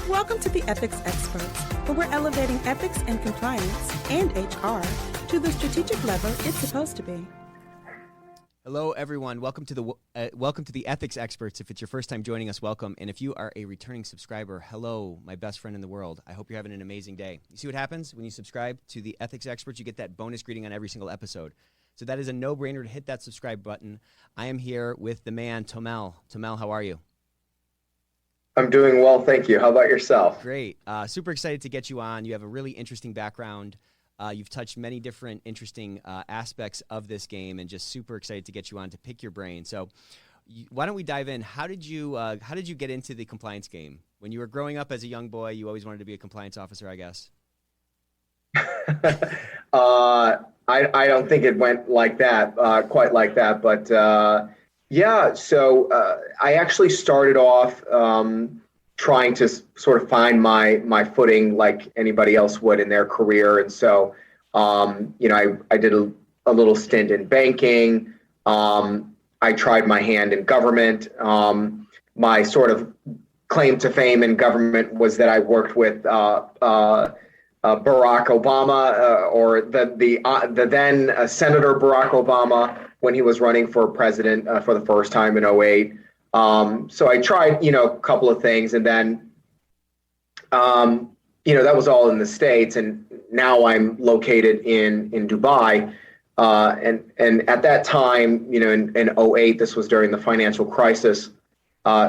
Welcome to the Ethics Experts, where we're elevating ethics and compliance and HR to the strategic level it's supposed to be. Hello, everyone. Welcome to the Ethics Experts. If it's your first time joining us, welcome. And if you are a returning subscriber, hello, my best friend in the world. I hope you're having an amazing day. You see what happens when you subscribe to the Ethics Experts? You get that bonus greeting on every single episode. So that is a no-brainer to hit that subscribe button. I am here with the man, Tomell. Tomell, how are you? I'm doing well, thank you. How about yourself? Great. Super excited to get you on. You have a really interesting background. You've touched many different interesting aspects of this game, and just super excited to get you on to pick your brain. So why don't we dive in? How did you get into the compliance game? When you were growing up as a young boy, you always wanted to be a compliance officer, I guess. I don't think it went like that, quite like that. But I actually started off trying to sort of find my footing like anybody else would in their career. And so, I did a little stint in banking. I tried my hand in government. My sort of claim to fame in government was that I worked with Barack Obama, or the then Senator Barack Obama, when he was running for president for the first time in '08. So I tried, a couple of things, and then, that was all in the States. And now I'm located in Dubai. And at that time, in '08, this was during the financial crisis.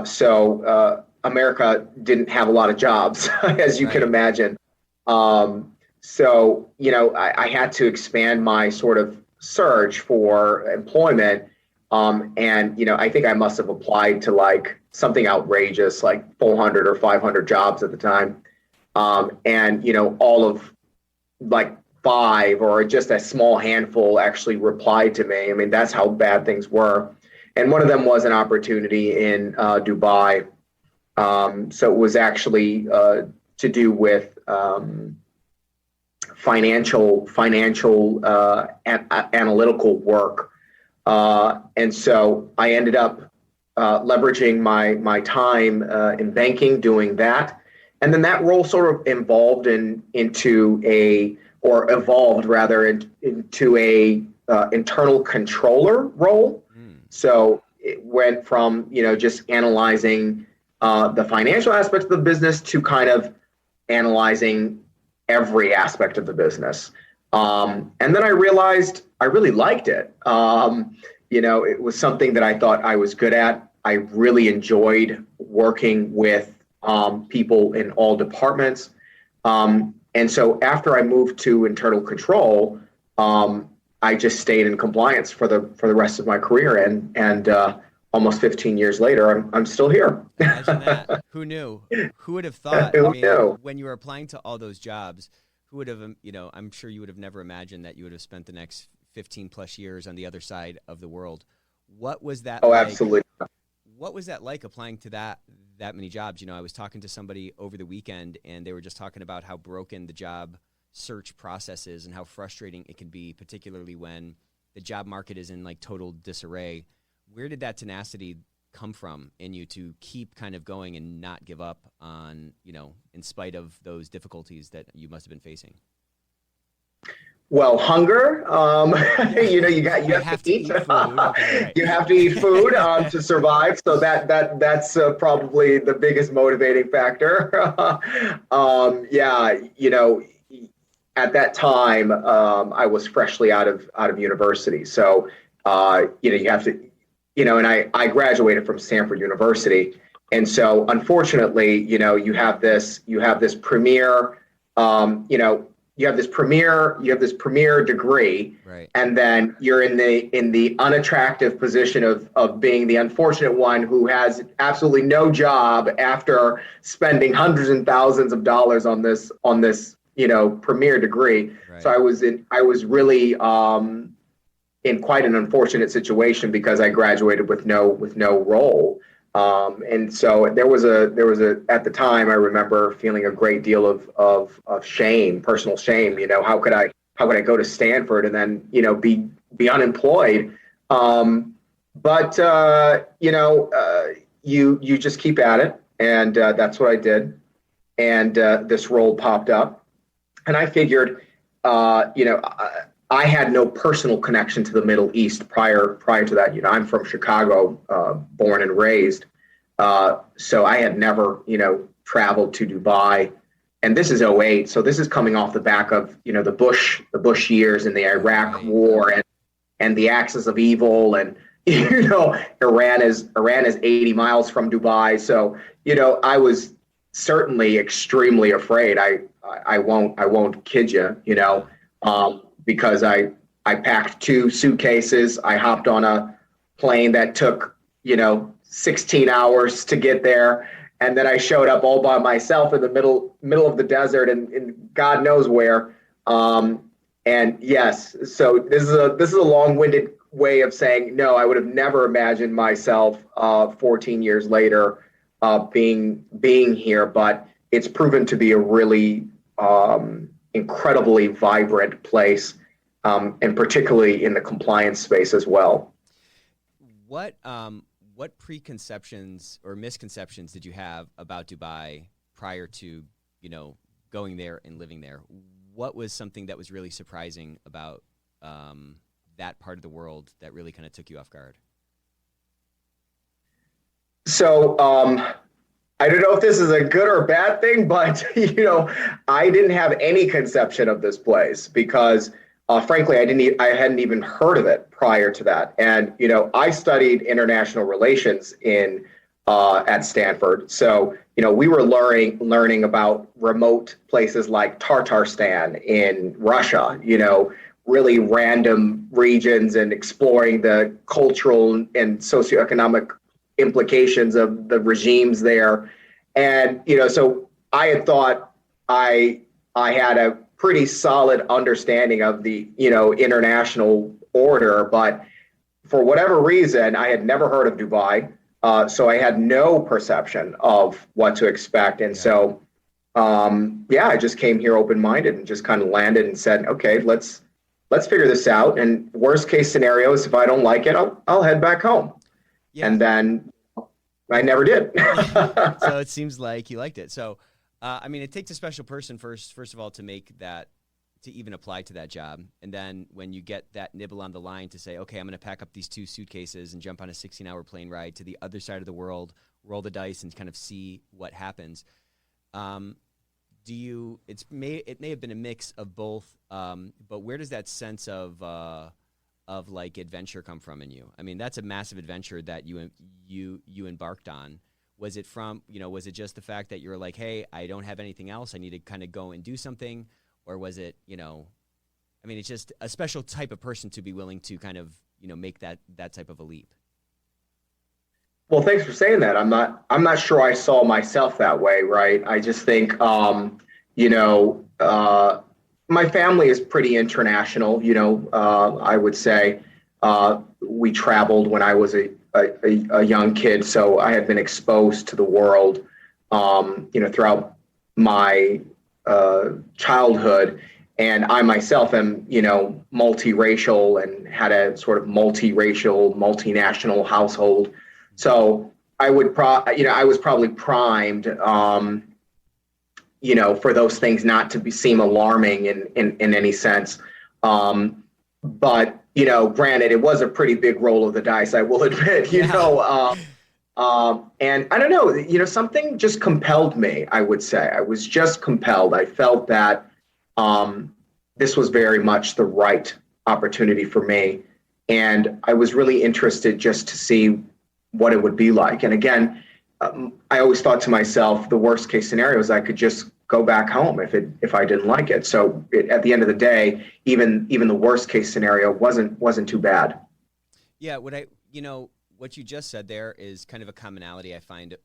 So America didn't have a lot of jobs, as you can imagine. So I had to expand my sort of search for employment. I think I must have applied to like something outrageous, like 400 or 500 jobs at the time. All of like 5 or just a small handful actually replied to me. I mean, that's how bad things were. And one of them was an opportunity in Dubai. So it was actually to do with financial analytical work. And so I ended up leveraging my time in banking doing that. And then that role sort of evolved into a internal controller role. So it went from, just analyzing the financial aspects of the business to kind of analyzing every aspect of the business. And then I realized I really liked it. It was something that I thought I was good at. I really enjoyed working with people in all departments. And so after I moved to internal control, I just stayed in compliance for the rest of my career. And almost 15 years later, I'm still here. Imagine that. Who knew? Who would have thought? Who knew? When you were applying to all those jobs, who would have, I'm sure you would have never imagined that you would have spent the next 15 plus years on the other side of the world. What was that like? Absolutely. What was that like applying to that many jobs? I was talking to somebody over the weekend, and they were just talking about how broken the job search process is and how frustrating it can be, particularly when the job market is in like total disarray. Where did that tenacity come from in you to keep kind of going and not give up on, in spite of those difficulties that you must have been facing? Well, hunger, you have to eat food. Okay, right. You have to eat food to survive. So that's probably the biggest motivating factor. At that time, I was freshly out of university. So, you have to, and I graduated from Stanford University. And so unfortunately, you have this premier, you have this premier degree, right, and then you're in the unattractive position of being the unfortunate one who has absolutely no job after spending hundreds and thousands of dollars on this premier degree. Right. So I was really in quite an unfortunate situation because I graduated with no role. And so there was at the time, I remember feeling a great deal of shame, personal shame. How could I go to Stanford and then be unemployed? But you just keep at it, and that's what I did. and this role popped up, and I figured, I had no personal connection to the Middle East prior to that. I'm from Chicago, born and raised, so I had never traveled to Dubai. And this is '08, so this is coming off the back of the Bush years and the Iraq War and the axis of evil, and Iran is 80 miles from Dubai. So I was certainly extremely afraid. I won't kid you, because I packed 2 suitcases. I hopped on a plane that took 16 hours to get there. And then I showed up all by myself in the middle of the desert and God knows where. And yes, so this is a long-winded way of saying no. I would have never imagined myself 14 years later being here, but it's proven to be a really incredibly vibrant place, and particularly in the compliance space as well. What preconceptions or misconceptions did you have about Dubai prior to, going there and living there? What was something that was really surprising about that part of the world that really kind of took you off guard? So I don't know if this is a good or bad thing, but I didn't have any conception of this place because frankly, I hadn't even heard of it prior to that. And I studied international relations at Stanford, so we were learning about remote places like Tatarstan in Russia, really random regions, and exploring the cultural and socioeconomic implications of the regimes there. And so I had thought I had a pretty solid understanding of the international order, but for whatever reason I had never heard of Dubai, so I had no perception of what to expect. And so I just came here open-minded and just kind of landed and said, okay, let's figure this out, and worst case scenario is if I don't like it, I'll head back home. And then I never did. So it seems like you liked it. So it takes a special person first of all to make that, to even apply to that job. And then when you get that nibble on the line to say, okay, I'm going to pack up these 2 suitcases and jump on a 16-hour plane ride to the other side of the world, roll the dice and kind of see what happens. It may have been a mix of both, but where does that sense of like adventure come from in you? I mean, that's a massive adventure that you embarked on. Was it was it just the fact that you were like, hey, I don't have anything else, I need to kind of go and do something? Or was it, it's just a special type of person to be willing to kind of, make that type of a leap? Well, thanks for saying that. I'm not sure I saw myself that way, right? I just think, my family is pretty international. I would say we traveled when I was a young kid, so I had been exposed to the world, throughout my childhood. And I myself am, multiracial and had a sort of multiracial, multinational household. So I would I was probably primed, for those things not to seem alarming in any sense. But, granted, it was a pretty big roll of the dice, I will admit, and I don't know, something just compelled me, I would say. I was just compelled. I felt that this was very much the right opportunity for me. And I was really interested just to see what it would be like. And again, I always thought to myself, the worst case scenario is I could just go back home if I didn't like it. So at the end of the day, even the worst case scenario wasn't too bad. Yeah, what you just said there is kind of a commonality I find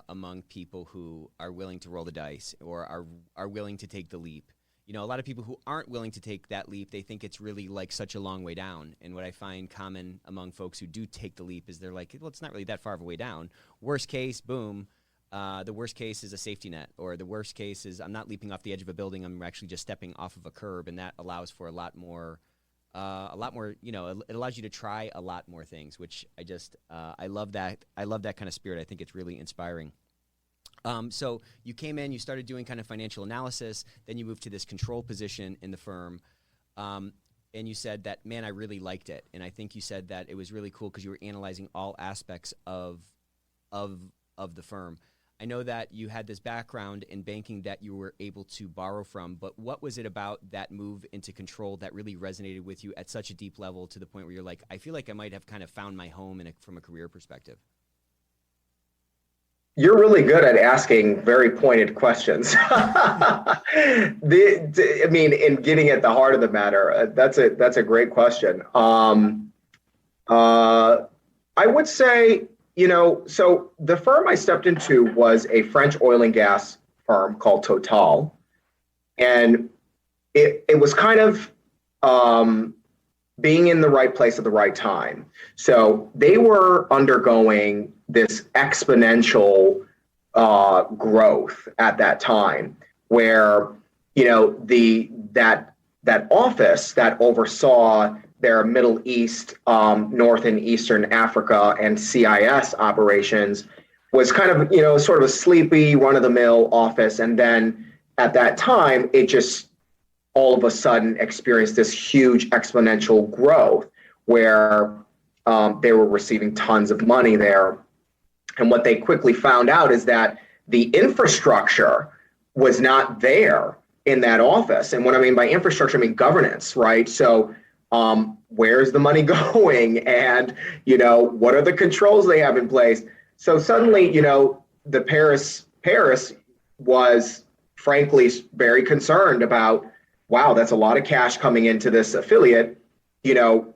among people who are willing to roll the dice or are willing to take the leap. A lot of people who aren't willing to take that leap, they think it's really like such a long way down. And what I find common among folks who do take the leap is they're like, well, it's not really that far of a way down. Worst case, boom. The worst case is a safety net, or the worst case is I'm not leaping off the edge of a building. I'm actually just stepping off of a curb, and that allows for a lot more. It allows you to try a lot more things, which I love that. I love that kind of spirit. I think it's really inspiring. So you came in, you started doing kind of financial analysis, then you moved to this control position in the firm. And you said that, man, I really liked it. And I think you said that it was really cool because you were analyzing all aspects of the firm. I know that you had this background in banking that you were able to borrow from, but what was it about that move into control that really resonated with you at such a deep level to the point where you're like, I feel like I might have kind of found my home from a career perspective? You're really good at asking very pointed questions. In getting at the heart of the matter, that's a great question. I would say, so the firm I stepped into was a French oil and gas firm called Total, and it was kind of being in the right place at the right time. So they were undergoing this exponential growth at that time, where that office that oversaw their Middle East, North and Eastern Africa, and CIS operations was kind of sort of a sleepy, run-of-the-mill office, and then at that time it just all of a sudden experienced this huge exponential growth where they were receiving tons of money there. And what they quickly found out is that the infrastructure was not there in that office. And what I mean by infrastructure, I mean governance, right? So where's the money going? And, what are the controls they have in place? So suddenly, the Paris was frankly very concerned about, wow, that's a lot of cash coming into this affiliate.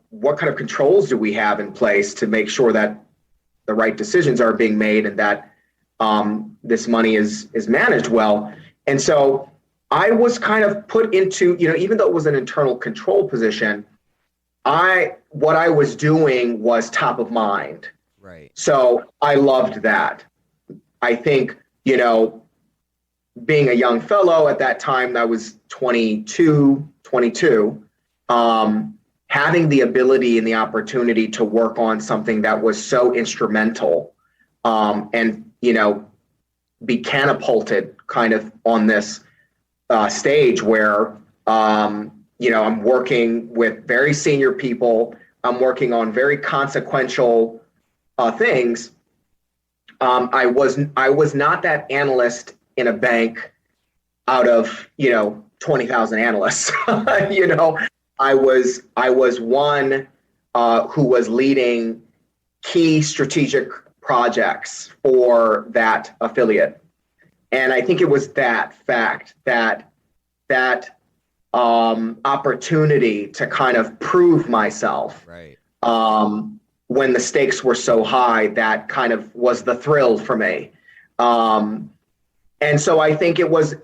What kind of controls do we have in place to make sure that the right decisions are being made and that this money is managed well? And so I was kind of put into, even though it was an internal control position, what I was doing was top of mind. Right. So I loved that. I think, being a young fellow at that time, I was 22, having the ability and the opportunity to work on something that was so instrumental, and, be catapulted kind of on this stage where, I'm working with very senior people. I'm working on very consequential things. I was not that analyst in a bank out of 20,000 analysts. I was one who was leading key strategic projects for that affiliate, and I think it was that fact, that opportunity to kind of prove myself, right, when the stakes were so high, that kind of was the thrill for me. And so I think it was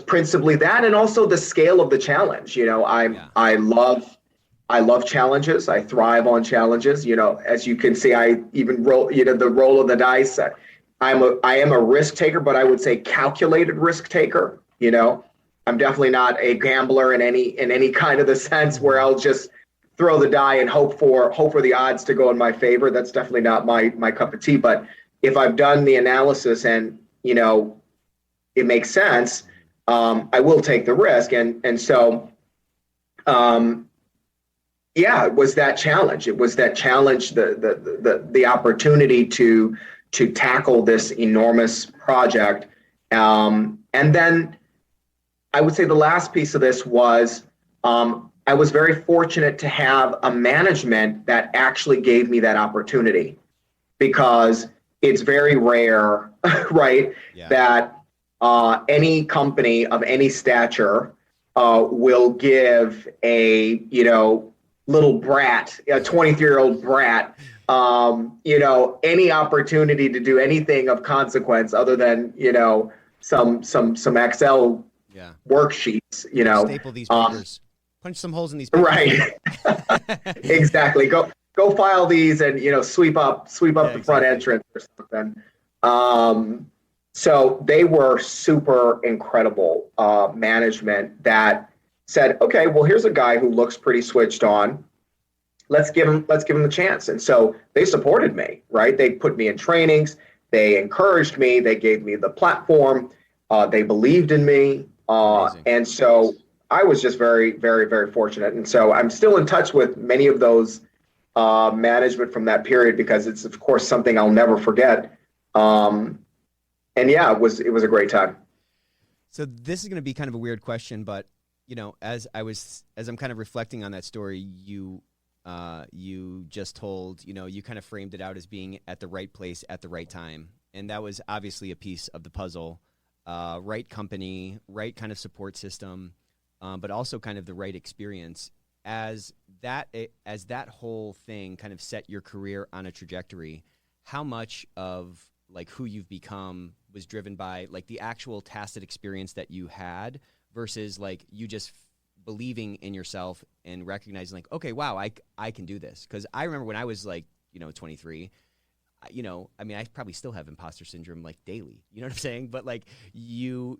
principally that, and also the scale of the challenge. I love challenges. I thrive on challenges. As you can see, I even roll, the roll of the dice. I am a risk taker, but I would say calculated risk taker. I'm definitely not a gambler in any kind of the sense where I'll just throw the die and hope for the odds to go in my favor. That's definitely not my cup of tea. But if I've done the analysis and it makes sense, I will take the risk. And so it was that challenge. It was that challenge, the opportunity to tackle this enormous project. And then I would say the last piece of this was I was very fortunate to have a management that actually gave me that opportunity, because it's very rare, right, that any company of any stature will give a little brat, a 23-year-old brat, any opportunity to do anything of consequence other than some Excel worksheets. Staple these papers, punch some holes in these papers. Right. Exactly. Go file these and sweep up the front entrance or something. So they were super incredible management that said, okay, well, here's a guy who looks pretty switched on. Let's give him the chance. And so they supported me, right? They put me in trainings. They encouraged me. They gave me the platform. They believed in me. And so I was just very, very, very fortunate. And so I'm still in touch with many of those management from that period because it's, of course, something I'll never forget. And yeah, it was a great time. So this is going to be kind of a weird question, but as I'm kind of reflecting on that story, you just told, you kind of framed it out as being at the right place at the right time. And that was obviously a piece of the puzzle, right company, right kind of support system, but also kind of the right experience. As that whole thing kind of set your career on a trajectory, how much of like who you've become was driven by like the actual tacit experience that you had versus like you just believing in yourself and recognizing like, okay, wow, I can do this. Because I remember when I was like, 23, I mean, I probably still have imposter syndrome like daily, you know what I'm saying? But like you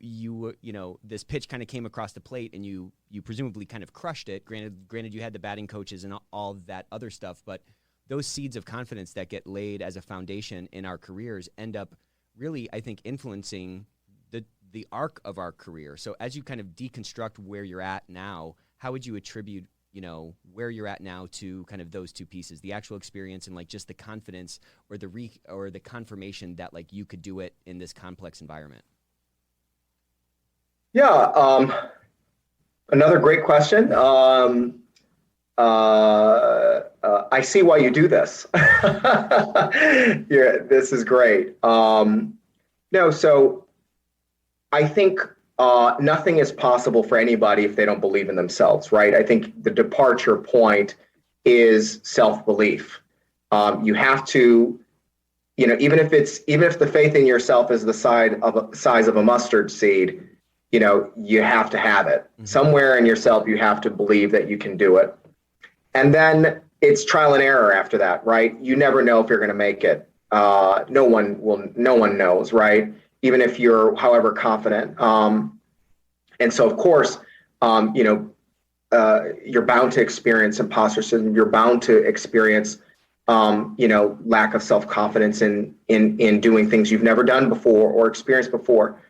this pitch kind of came across the plate and you presumably kind of crushed it. Granted you had the batting coaches and all that other stuff, but those seeds of confidence that get laid as a foundation in our careers end up really, I think, influencing the arc of our career. So as you kind of deconstruct where you're at now, how would you attribute, where you're at now to kind of those two pieces, the actual experience and like just the confidence or the confirmation that like you could do it in this complex environment? Yeah. Another great question. I see why you do this. Yeah, this is great. No, so I think nothing is possible for anybody if they don't believe in themselves, right? I think the departure point is self-belief. You have to, even if the faith in yourself is the size of a mustard seed, you have to have it. Mm-hmm. Somewhere in yourself, you have to believe that you can do it. And then it's trial and error after that, right? You never know if you're going to make it. No one knows, right? Even if you're however confident. And so, of course, you're bound to experience imposter syndrome. You're bound to experience, lack of self-confidence in doing things you've never done before or experienced before.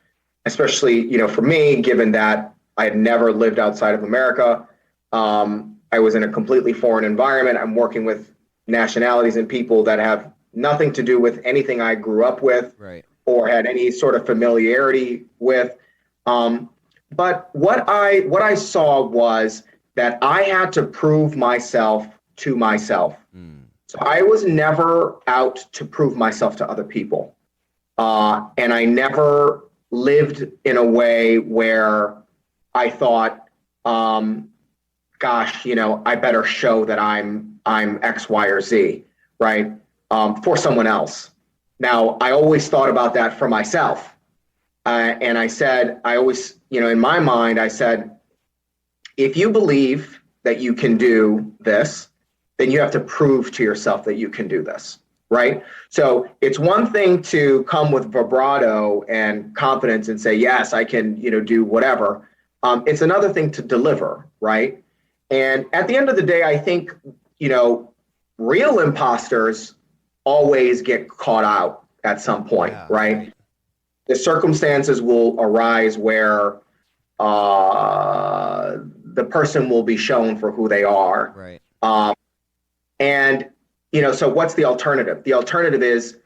Especially, for me, given that I had never lived outside of America. I was in a completely foreign environment. I'm working with nationalities and people that have nothing to do with anything I grew up with, right, or had any sort of familiarity with. But what I saw was that I had to prove myself to myself. Mm. So I was never out to prove myself to other people. And I never lived in a way where I thought, gosh, I better show that I'm X, Y, or Z, right? For someone else. Now, I always thought about that for myself. And I said, I always, in my mind, I said, if you believe that you can do this, then you have to prove to yourself that you can do this, right? So it's one thing to come with vibrato and confidence and say, yes, I can, do whatever. It's another thing to deliver, right? And at the end of the day, I think, real imposters always get caught out at some point, yeah, right? The circumstances will arise where the person will be shown for who they are. Right. And, so what's the alternative? The alternative is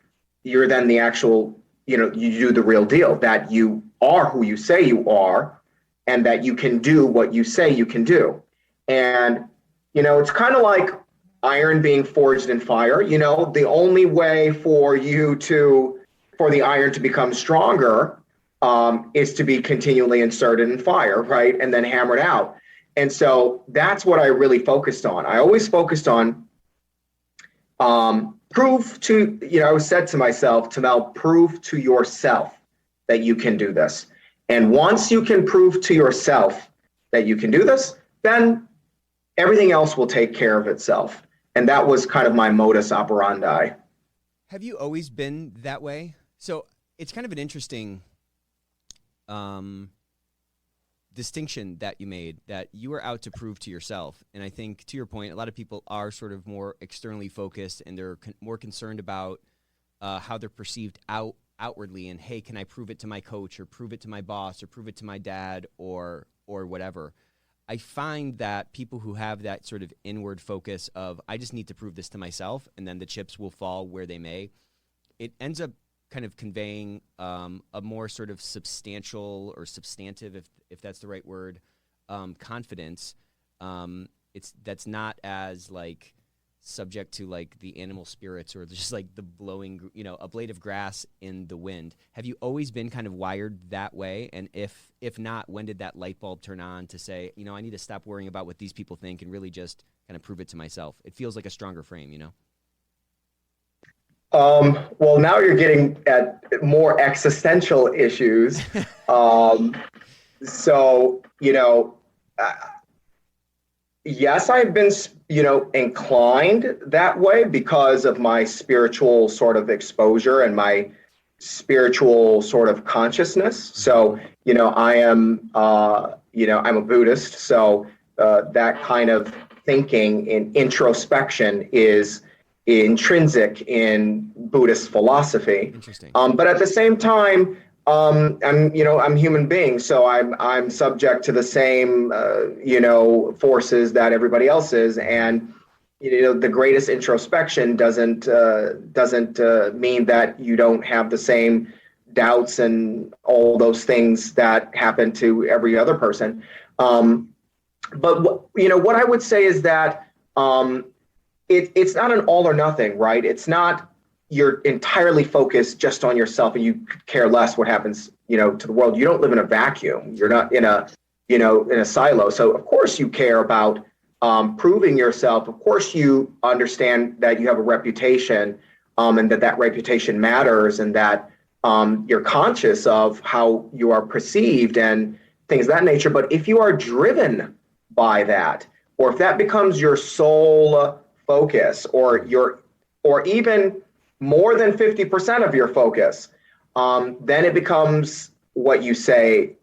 you're then the actual, you do the real deal, that you are who you say you are and that you can do what you say you can do. And, it's kind of like iron being forged in fire. The only way for the iron to become stronger is to be continually inserted in fire, right? And then hammered out. And so that's what I really focused on. I always focused on prove to, I said to myself, Tomell, prove to yourself that you can do this. And once you can prove to yourself that you can do this, then everything else will take care of itself. And that was kind of my modus operandi. Have you always been that way? So it's kind of an interesting distinction that you made, that you were out to prove to yourself. And I think, to your point, a lot of people are sort of more externally focused and they're more concerned about how they're perceived outwardly, and hey, can I prove it to my coach or prove it to my boss or prove it to my dad or whatever. I find that people who have that sort of inward focus of I just need to prove this to myself and then the chips will fall where they may, it ends up kind of conveying a more sort of substantial or substantive, if that's the right word, confidence. That's not as like subject to like the animal spirits or just like the blowing, a blade of grass in the wind. Have you always been kind of wired that way? And if not, when did that light bulb turn on to say, I need to stop worrying about what these people think and really just kind of prove it to myself? It feels like a stronger frame, Well, now you're getting at more existential issues. Yes, I've been, inclined that way because of my spiritual sort of exposure and my spiritual sort of consciousness. So, I'm a Buddhist. So that kind of thinking in introspection is intrinsic in Buddhist philosophy. Interesting. But at the same time, I'm a human being, so I'm subject to the same, forces that everybody else is. And, the greatest introspection doesn't mean that you don't have the same doubts and all those things that happen to every other person. But what I would say is that it's not an all or nothing, right? It's not you're entirely focused just on yourself and you care less what happens, to the world. You don't live in a vacuum. You're not in a silo. So of course you care about proving yourself. Of course you understand that you have a reputation and that reputation matters and that you're conscious of how you are perceived and things of that nature. But if you are driven by that, or if that becomes your sole focus or even more than 50% of your focus, then it becomes what you say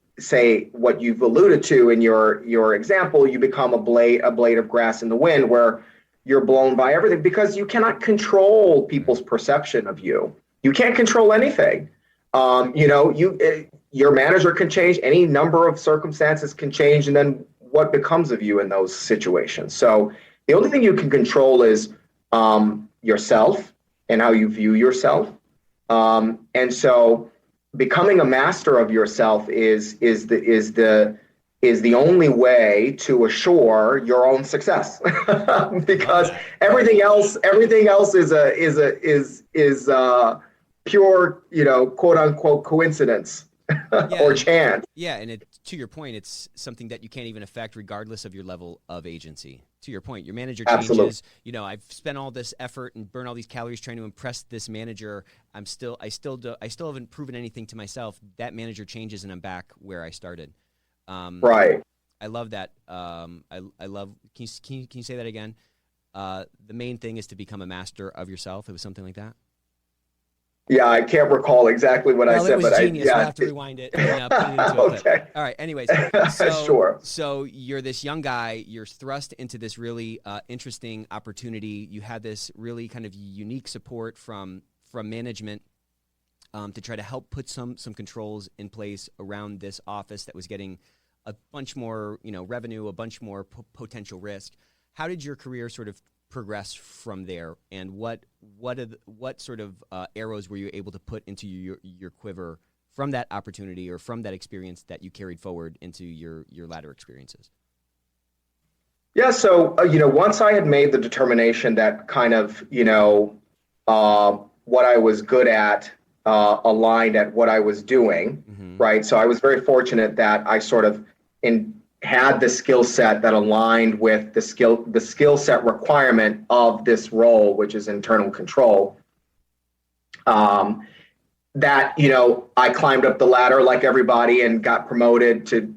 what you've alluded to in your example. You become a blade of grass in the wind where you're blown by everything because you cannot control people's perception of you. You can't control anything. Your manager can change, any number of circumstances can change, and then what becomes of you in those situations. So the only thing you can control is yourself and how you view yourself. And so becoming a master of yourself is the only way to assure your own success. Because everything else is pure, quote unquote coincidence or chance. Yeah, and to your point, it's something that you can't even affect regardless of your level of agency. To your point, your manager changes. Absolutely. I've spent all this effort and burned all these calories trying to impress this manager. I still haven't proven anything to myself. That manager changes, and I'm back where I started. Right. I love that. I love. Can you say that again? The main thing is to become a master of yourself. It was something like that. Yeah, I can't recall exactly what I said, it was but genius. We'll have to rewind it. And, put it into okay. All right. Anyways, Sure. So you're this young guy. You're thrust into this really interesting opportunity. You had this really kind of unique support from management to try to help put some controls in place around this office that was getting a bunch more revenue, a bunch more potential risk. How did your career sort of progress from there, and what sort of arrows were you able to put into your quiver from that opportunity or from that experience that you carried forward into your latter experiences? Yeah, so once I had made the determination that kind of what I was good at aligned at what I was doing, Mm-hmm. right? So I was very fortunate that I sort of had the skill set that aligned with the skill set requirement of this role, which is internal control. That I climbed up the ladder like everybody and got promoted to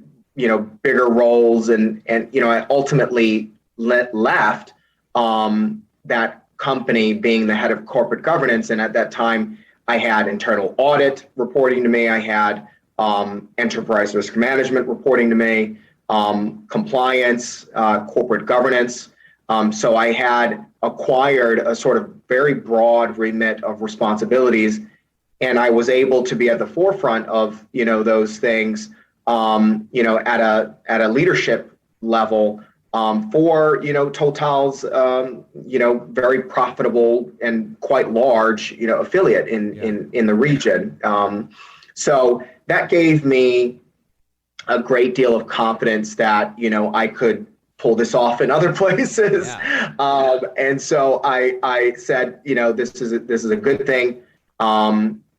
bigger roles, and I ultimately left that company being the head of corporate governance. And at that time, I had internal audit reporting to me. I had enterprise risk management reporting to me. Compliance, corporate governance, So I had acquired a sort of very broad remit of responsibilities, and I was able to be at the forefront of, those things, at a leadership level, for, Total's, very profitable and quite large, affiliate in the region. So that gave me a great deal of confidence that, I could pull this off in other places. Yeah. And so I said, this is a good thing.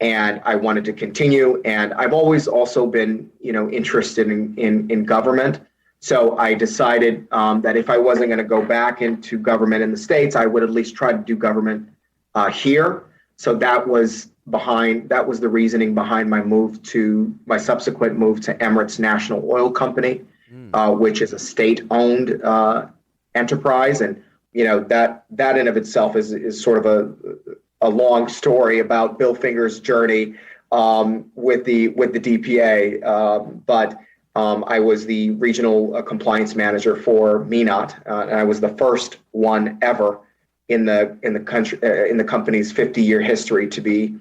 And I wanted to continue. And I've always also been, interested in government. So I decided that if I wasn't going to go back into government in the States, I would at least try to do government here. So that was the reasoning behind my subsequent move to Emirates National Oil Company, which is a state-owned enterprise. And, that in of itself is sort of a long story about Bill Finger's journey with the DPA. But I was the regional compliance manager for MENAT, and I was the first one ever in the country, in the company's 50-year history to be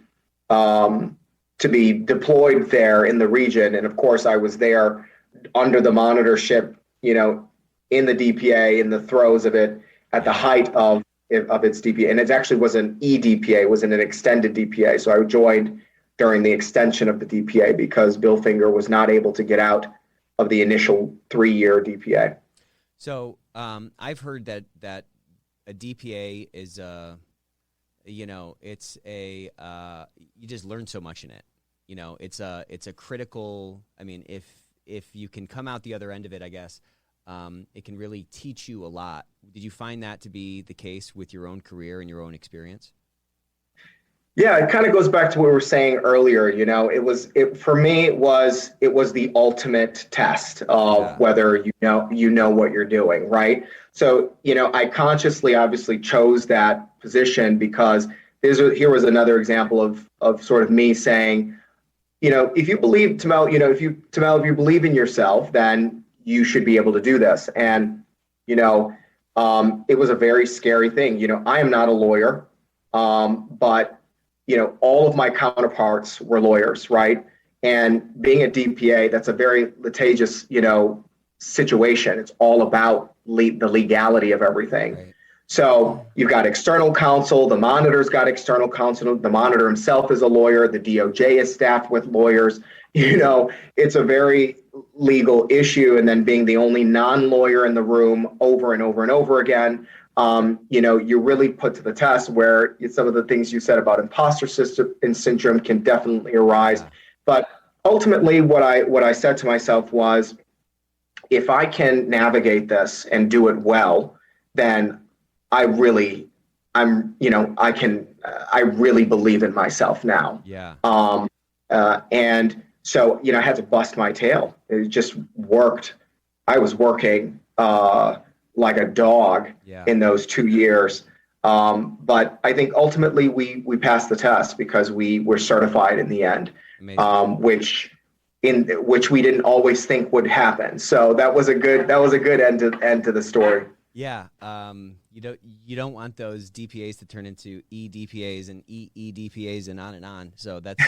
deployed there in the region. And of course, I was there under the monitorship, in the DPA, in the throes of it, at the height of its DPA. And it actually was an EDPA, it was an extended DPA. So I joined during the extension of the DPA because Bill Finger was not able to get out of the initial 3-year DPA. So I've heard that a DPA is it's you just learn so much in it. It's a critical. I mean, if you can come out the other end of it, I guess it can really teach you a lot. Did you find that to be the case with your own career and your own experience? Yeah, it kind of goes back to what we were saying earlier. For me, it was the ultimate test of whether you know what you're doing, right? So, I consciously, obviously, chose that position because here was another example of sort of me saying, if you believe, Tomell, if you believe in yourself, then you should be able to do this. And it was a very scary thing. I am not a lawyer, but all of my counterparts were lawyers, right? And being a DPA, that's a very litigious, situation. It's all about the legality of everything. Right. So you've got external counsel, the monitor's got external counsel, the monitor himself is a lawyer, the DOJ is staffed with lawyers. It's a very legal issue. And then being the only non-lawyer in the room over and over and over again, you're really put to the test where some of the things you said about imposter syndrome can definitely arise. Yeah. But ultimately, what I said to myself was, if I can navigate this and do it well, then I really believe in myself now. Yeah. And so, I had to bust my tail. It just worked. I was working like a dog in those 2 years. But I think ultimately we passed the test because we were certified in the end, which we didn't always think would happen. So that was a good end to the story. Yeah. You don't want those DPAs to turn into EDPAs and EEDPAs and on. So that's,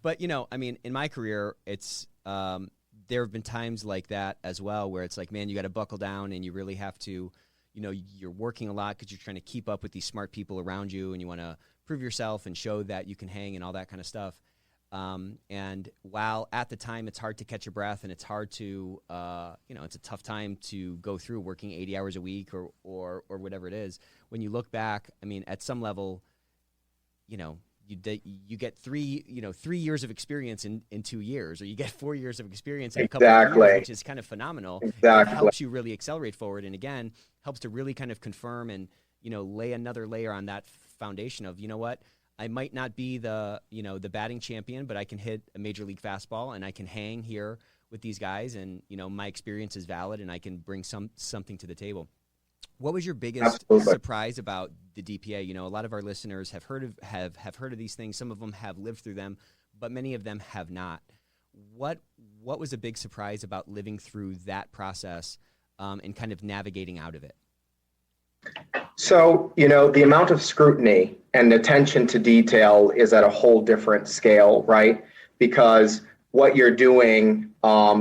but in my career, it's, there have been times like that as well, where it's like, man, you got to buckle down and you really have to, you're working a lot because you're trying to keep up with these smart people around you and you want to prove yourself and show that you can hang and all that kind of stuff. And while at the time it's hard to catch your breath and it's hard to, it's a tough time to go through working 80 hours a week or whatever it is. When you look back, at some level, you get 3 years of experience in 2 years, or you get 4 years of experience in a couple of years, which is kind of phenomenal. Exactly. It helps you really accelerate forward. And again, helps to really kind of confirm and, lay another layer on that foundation of, what, I might not be the batting champion, but I can hit a major league fastball and I can hang here with these guys. And, my experience is valid and I can bring something to the table. What was your biggest surprise about the DPA? A lot of our listeners have heard of these things. Some of them have lived through them, but many of them have not. What was a big surprise about living through that process and kind of navigating out of it? So, the amount of scrutiny and attention to detail is at a whole different scale, right? Because what you're doing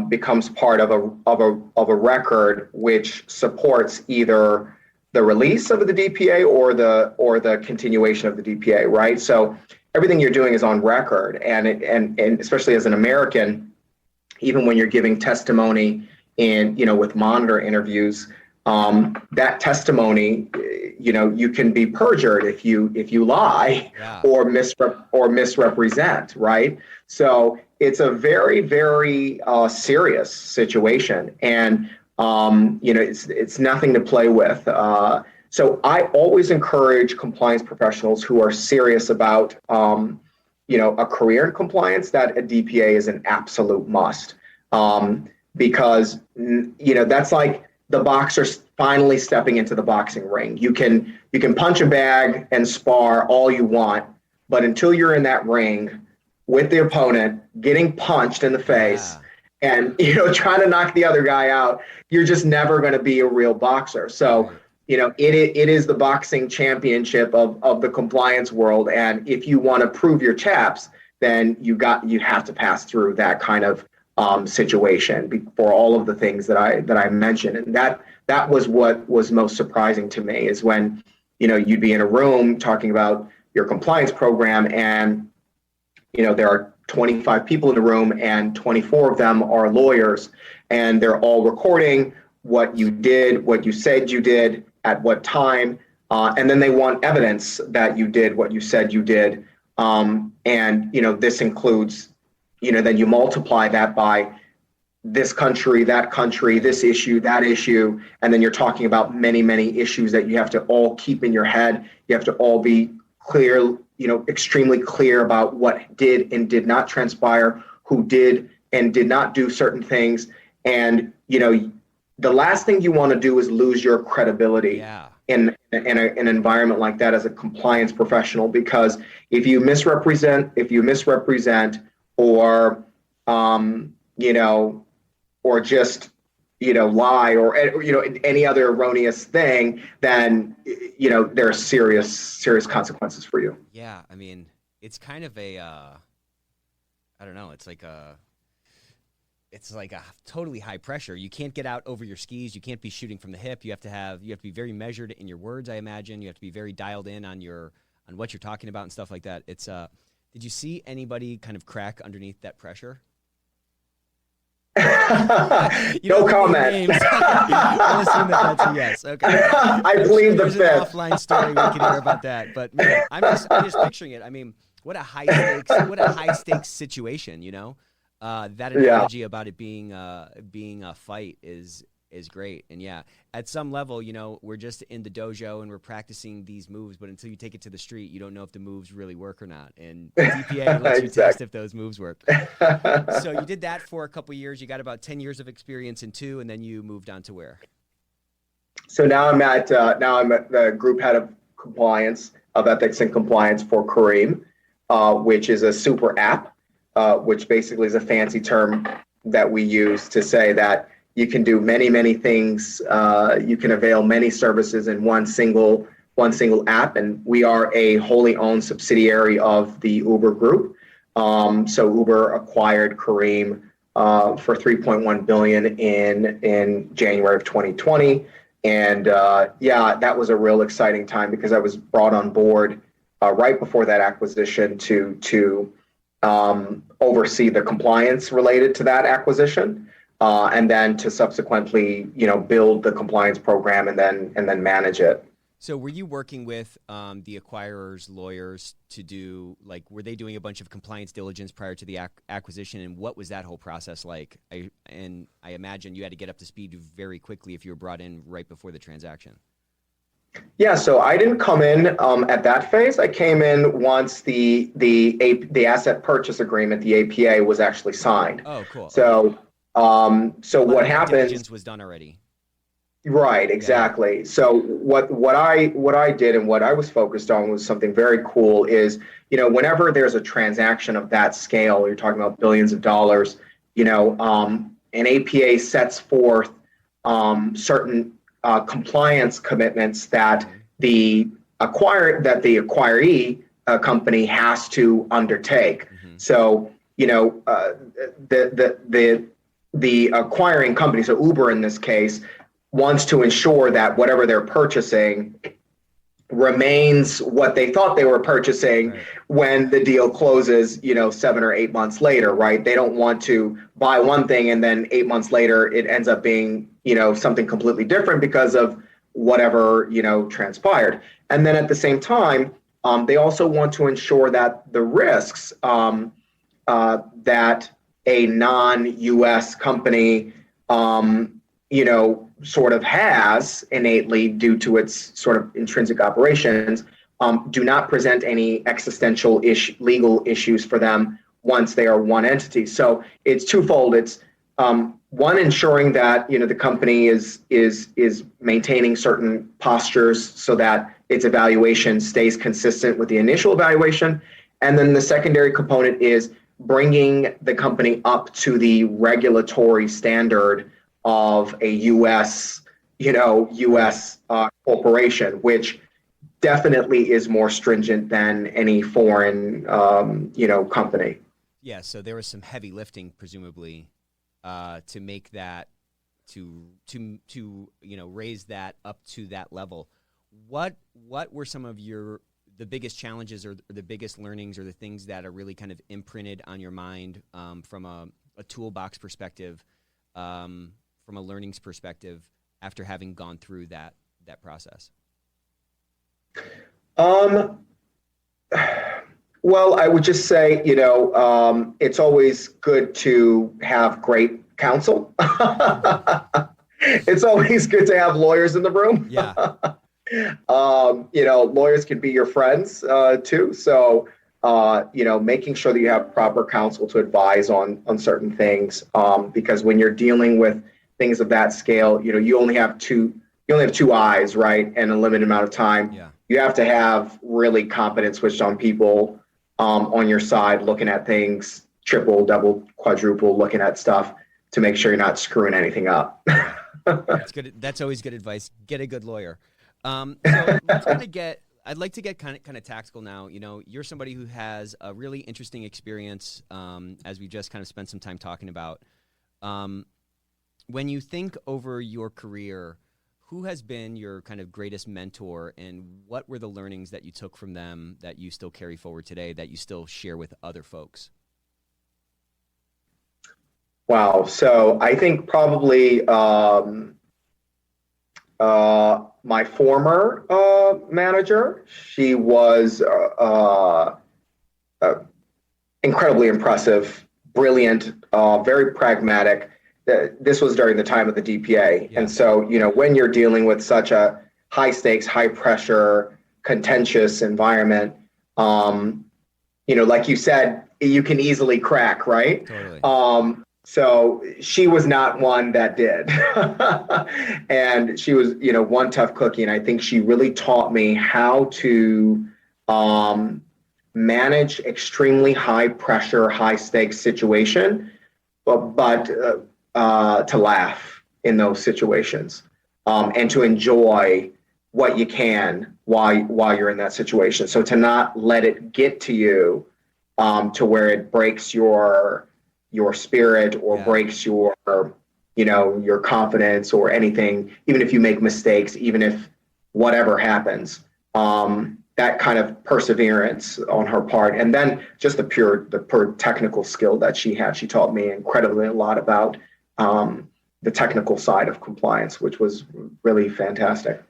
becomes part of a record which supports either the release of the DPA or the continuation of the DPA, right? So everything you're doing is on record, and especially as an American, even when you're giving testimony in with monitor interviews, that testimony, you can be perjured if you lie. Yeah. or misrepresent, right? So it's a very, very serious situation, and it's nothing to play with. So I always encourage compliance professionals who are serious about a career in compliance that a DPA is an absolute must, because that's like the boxer finally stepping into the boxing ring. You can punch a bag and spar all you want, but until you're in that ring with the opponent, getting punched in the face, and trying to knock the other guy out, you're just never going to be a real boxer. So it is the boxing championship of the compliance world, and if you want to prove your chaps, then you have to pass through that kind of situation for all of the things that I mentioned. And that was what was most surprising to me, is when you'd be in a room talking about your compliance program, and there are 25 people in the room and 24 of them are lawyers, and they're all recording what you did, what you said you did, at what time, and then they want evidence that you did what you said you did. And this includes, then you multiply that by this country, that country, this issue, that issue, and then you're talking about many, many issues that you have to all keep in your head. You have to all be clear, extremely clear about what did and did not transpire, who did and did not do certain things. And, the last thing you want to do is lose your credibility in an environment like that as a compliance professional, because if you misrepresent or or just lie or any other erroneous thing, then there are serious consequences for you. Yeah, I mean, it's kind of a I don't know, it's like a totally high pressure. You can't get out over your skis. You can't be shooting from the hip. You have to be very measured in your words, I imagine. You have to be very dialed in on what you're talking about and stuff like that. It's did you see anybody kind of crack underneath that pressure? No comment. I'll assume that's a yes. Okay. I believe the fifth. There's an offline story we can hear about that, but man, I'm just picturing it. I mean, what a high stakes situation, That analogy about it being a fight is great. And yeah, at some level, we're just in the dojo and we're practicing these moves, but until you take it to the street, you don't know if the moves really work or not. And DPA lets you test if those moves work. So you did that for a couple years. You got about 10 years of experience in two, and then you moved on to where? So now I'm at the group head of compliance, of ethics and compliance for Careem, which is a super app. Which basically is a fancy term that we use to say that you can do many, many things. You can avail many services in one single app, and we are a wholly owned subsidiary of the Uber group. So Uber acquired Careem for $3.1 billion in January of 2020, and that was a real exciting time because I was brought on board right before that acquisition to oversee the compliance related to that acquisition, and then to subsequently, build the compliance program and then manage it. So were you working with the acquirer's lawyers to do, were they doing a bunch of compliance diligence prior to the acquisition, and what was that whole process like? I imagine you had to get up to speed very quickly if you were brought in right before the transaction. Yeah, so I didn't come in at that phase. I came in once the asset purchase agreement, the APA, was actually signed. Oh, cool. So what happened? Diligence was done already. Right, exactly. Yeah. So what I did and what I was focused on was something very cool. Is whenever there's a transaction of that scale, you're talking about billions of dollars. An APA sets forth certain compliance commitments that the acquiree company has to undertake. Mm-hmm. So, the acquiring company, so Uber in this case, wants to ensure that whatever they're purchasing remains what they thought they were purchasing Right. when the deal closes, 7 or 8 months later, right? They don't want to buy one thing and then 8 months later it ends up being, something completely different because of whatever, transpired. And then at the same time, they also want to ensure that the risks that a non-US company, sort of has innately due to its sort of intrinsic operations, do not present any existential legal issues for them once they are one entity. So it's twofold. It's one, ensuring that the company is maintaining certain postures so that its evaluation stays consistent with the initial evaluation, and then the secondary component is bringing the company up to the regulatory standard of a U.S. Corporation, which definitely is more stringent than any foreign company. Yeah, so there was some heavy lifting, presumably, to make that, to raise that up to that level. What were some of the biggest challenges or the biggest learnings or the things that are really kind of imprinted on your mind from a toolbox perspective, from a learnings perspective, after having gone through that process? Well, I would just say, it's always good to have great counsel. It's always good to have lawyers in the room. Yeah. Lawyers can be your friends too. So, making sure that you have proper counsel to advise on certain things, because when you're dealing with things of that scale, you only have two eyes, right, and a limited amount of time. Yeah. You have to have really competent, switched on people on your side, looking at things, triple, double, quadruple, looking at stuff to make sure you're not screwing anything up. Yeah. That's good. That's always good advice. Get a good lawyer. So let's I'd like to get kind of tactical now. You're somebody who has a really interesting experience, as we just kind of spent some time talking about. When you think over your career, who has been your kind of greatest mentor, and what were the learnings that you took from them that you still carry forward today, that you still share with other folks? Wow. So I think probably my former manager, she was incredibly impressive, brilliant, very pragmatic. This was during the time of the DPA. Yeah. And so, when you're dealing with such a high stakes, high pressure, contentious environment, like you said, you can easily crack, right? Totally. So she was not one that did. And she was, one tough cookie. And I think she really taught me how to manage extremely high pressure, high stakes situation, but to laugh in those situations, and to enjoy what you can while you're in that situation. So to not let it get to you to where it breaks your spirit or breaks your confidence or anything, even if you make mistakes, even if whatever happens, that kind of perseverance on her part. And then just the pure technical skill that she had. She taught me incredibly a lot about the technical side of compliance, which was really fantastic.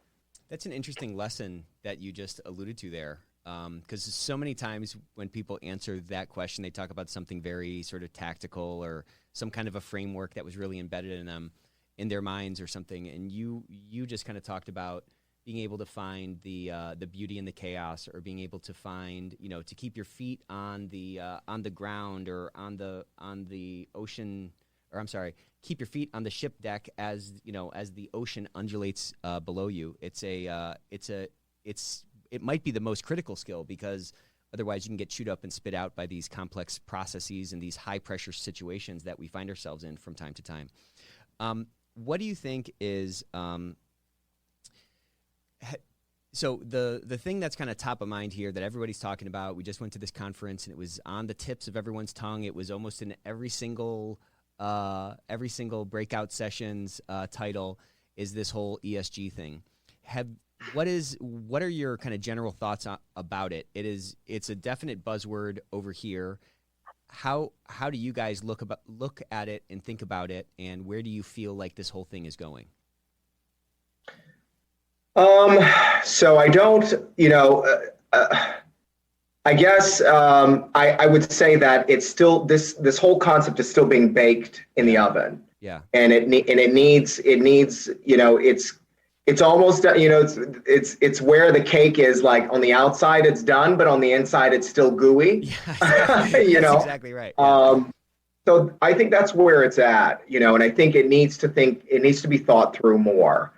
That's an interesting lesson that you just alluded to there. Because so many times when people answer that question, they talk about something very sort of tactical or some kind of a framework that was really embedded in them, in their minds or something. And you just kind of talked about being able to find the beauty in the chaos, or being able to find, to keep your feet on the ground or on the ocean, or I'm sorry, keep your feet on the ship deck as the ocean undulates below you. It might be the most critical skill, because otherwise you can get chewed up and spit out by these complex processes and these high pressure situations that we find ourselves in from time to time. What do you think is So the thing that's kind of top of mind here that everybody's talking about, we just went to this conference and it was on the tips of everyone's tongue. It was almost in every single breakout session's title is this whole ESG thing. What are your kind of general thoughts about it? It's a definite buzzword over here. How do you guys look at it and think about it, and where do you feel like this whole thing is going? So I don't, I guess I would say that it's still this whole concept is still being baked in the oven. Yeah. And it needs it's almost it's where the cake is, like on the outside it's done, but on the inside it's still gooey. Yeah, that's exactly right. Yeah. So I think that's where it's at, and I think it needs to be thought through more,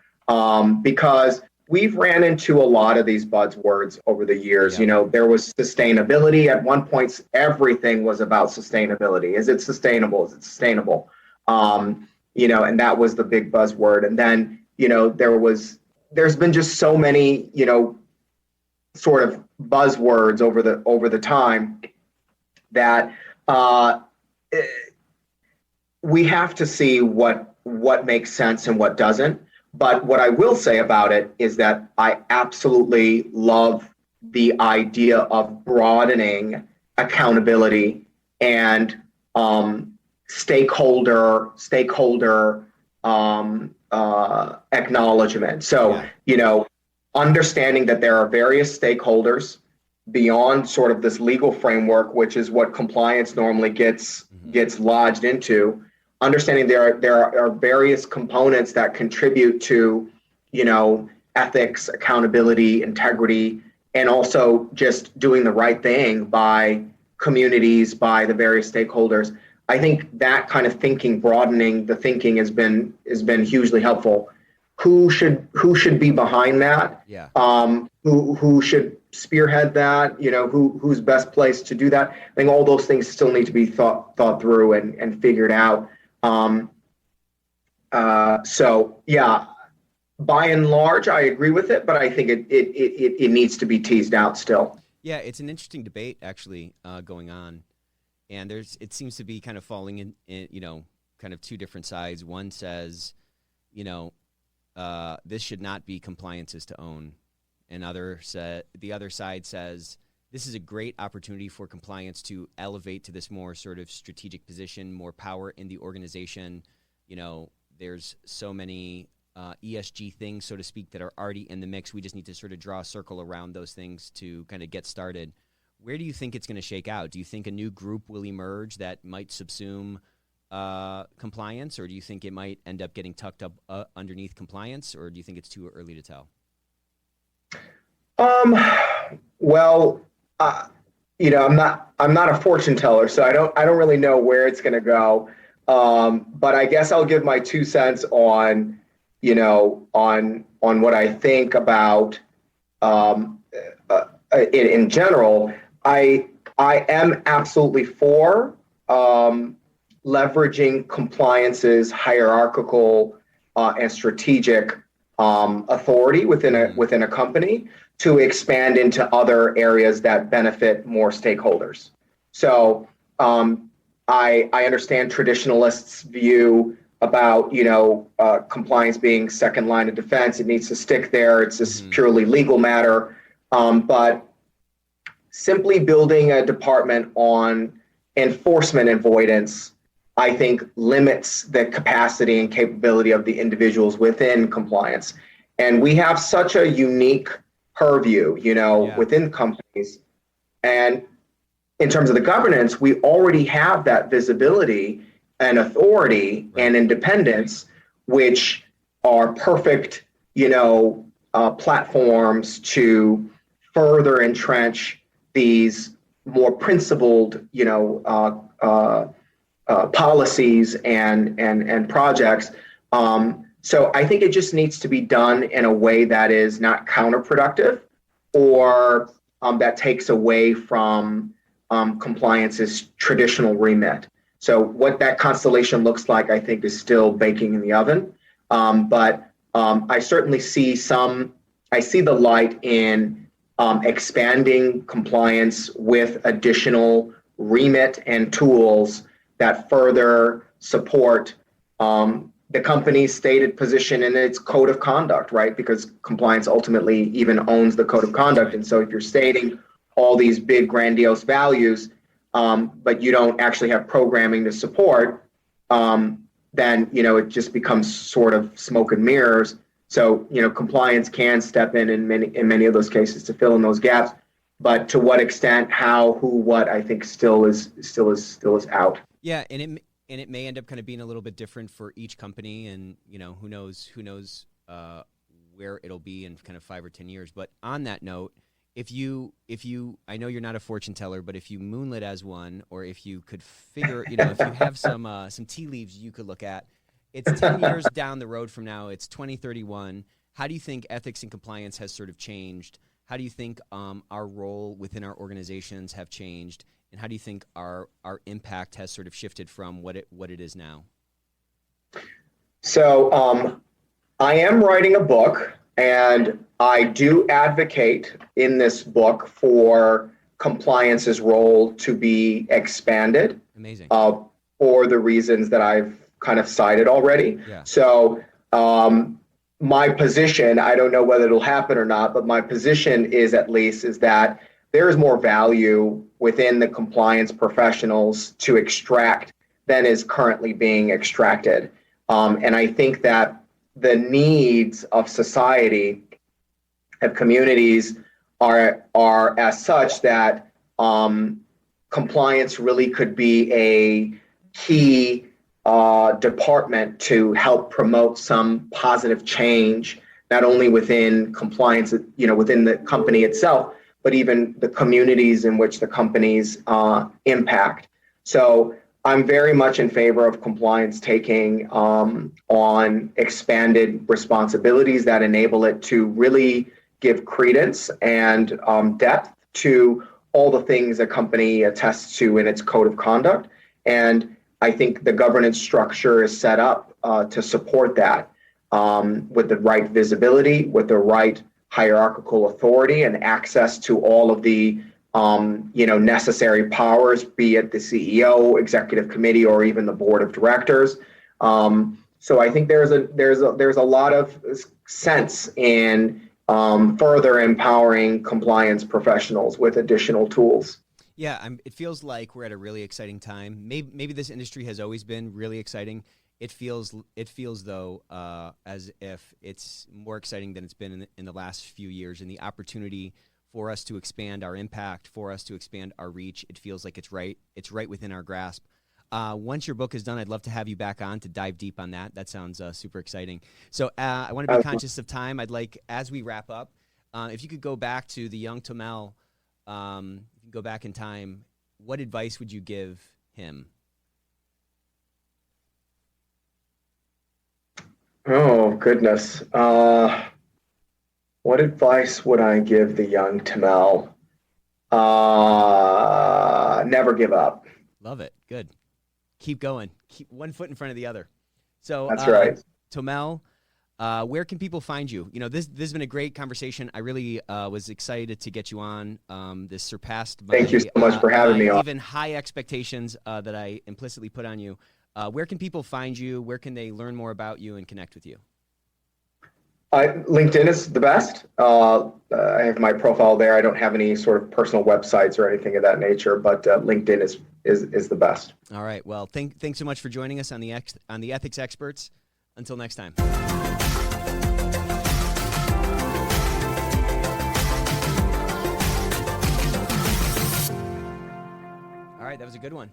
because we've ran into a lot of these buzzwords over the years. Yeah. There was sustainability at one point. Everything was about sustainability. Is it sustainable? Is it sustainable? And that was the big buzzword. And then there's been just so many, sort of buzzwords over the time that we have to see what makes sense and what doesn't. But what I will say about it is that I absolutely love the idea of broadening accountability and stakeholder acknowledgement. So, understanding that there are various stakeholders beyond sort of this legal framework, which is what compliance normally gets lodged into. Understanding there are various components that contribute to, ethics, accountability, integrity, and also just doing the right thing by communities, by the various stakeholders. I think that kind of thinking, broadening the thinking, has been hugely helpful. Who should be behind that? Yeah. Who should spearhead that? Who's best placed to do that? I think all those things still need to be thought through and figured out. So yeah, by and large, I agree with it, but I think it needs to be teased out still. Yeah, it's an interesting debate actually going on, and it seems to be kind of falling in kind of two different sides. One says, this should not be compliances to own, and the other side says this is a great opportunity for compliance to elevate to this more sort of strategic position, more power in the organization. There's so many ESG things, so to speak, that are already in the mix. We just need to sort of draw a circle around those things to kind of get started. Where do you think it's going to shake out? Do you think a new group will emerge that might subsume compliance, or do you think it might end up getting tucked up underneath compliance, or do you think it's too early to tell? Well, I'm not a fortune teller, so I don't really know where it's going to go. But I guess I'll give my 2 cents on what I think about in general. I am absolutely for leveraging compliance's hierarchical and strategic authority within a company to expand into other areas that benefit more stakeholders. So I understand traditionalists' view about compliance being second line of defense. It needs to stick there. It's a purely legal matter. But simply building a department on enforcement avoidance, I think, limits the capacity and capability of the individuals within compliance. And we have such a unique purview, within companies. And in terms of the governance, we already have that visibility and authority and independence, which are perfect, platforms to further entrench these more principled, policies and projects. So I think it just needs to be done in a way that is not counterproductive or that takes away from compliance's traditional remit. So what that constellation looks like, I think, is still baking in the oven. But I certainly see some I see the light in expanding compliance with additional remit and tools that further support the company's stated position in its code of conduct, right? Because compliance ultimately even owns the code of conduct. And so if you're stating all these big grandiose values, but you don't actually have programming to support, then, it just becomes sort of smoke and mirrors. So, compliance can step in many of those cases to fill in those gaps. But to what extent, how, who, what, I think still is out. Yeah, and it may end up kind of being a little bit different for each company, and who knows where it'll be in kind of 5 or 10 years. But on that note, if you I know you're not a fortune teller, but if you moonlit as one, or if you could figure, if you have some tea leaves you could look at, it's 10 years down the road from now, it's 2031. How do you think ethics and compliance has sort of changed? How do you think our role within our organizations have changed? And how do you think our impact has sort of shifted from what it is now? So I am writing a book, and I do advocate in this book for compliance's role to be expanded. Amazing. For the reasons that I've kind of cited already. Yeah. So my position, I don't know whether it'll happen or not, but my position is that there is more value within the compliance professionals to extract than is currently being extracted. And I think that the needs of society, of communities, are as such that compliance really could be a key department to help promote some positive change, not only within compliance, within the company itself, but even the communities in which the companies impact. So I'm very much in favor of compliance taking on expanded responsibilities that enable it to really give credence and depth to all the things a company attests to in its code of conduct. And I think the governance structure is set up to support that with the right visibility, with the right hierarchical authority, and access to all of the necessary powers, be it the CEO, executive committee, or even the board of directors. So I think there's a lot of sense in further empowering compliance professionals with additional tools. Yeah, it feels like we're at a really exciting time. Maybe this industry has always been really exciting. It feels though as if it's more exciting than it's been in the last few years, and the opportunity for us to expand our impact, for us to expand our reach, it feels like it's right within our grasp. Once your book is done, I'd love to have you back on to dive deep on that. That sounds super exciting. So I want to be conscious of time. I'd like, as we wrap up, if you could go back to the young Tomell, go back in time, what advice would you give him? Oh, goodness. What advice would I give the young Tomell? Never give up. Love it. Good. Keep going. Keep one foot in front of the other. So that's right. Tomell, where can people find you? This has been a great conversation. I really was excited to get you on. This surpassed my, thank you so much for having me on. Even high expectations that I implicitly put on you. Where can people find you? Where can they learn more about you and connect with you? LinkedIn is the best. I have my profile there. I don't have any sort of personal websites or anything of that nature, but LinkedIn is the best. All right. Well, thanks so much for joining us on the Ethics Experts. Until next time. All right, that was a good one.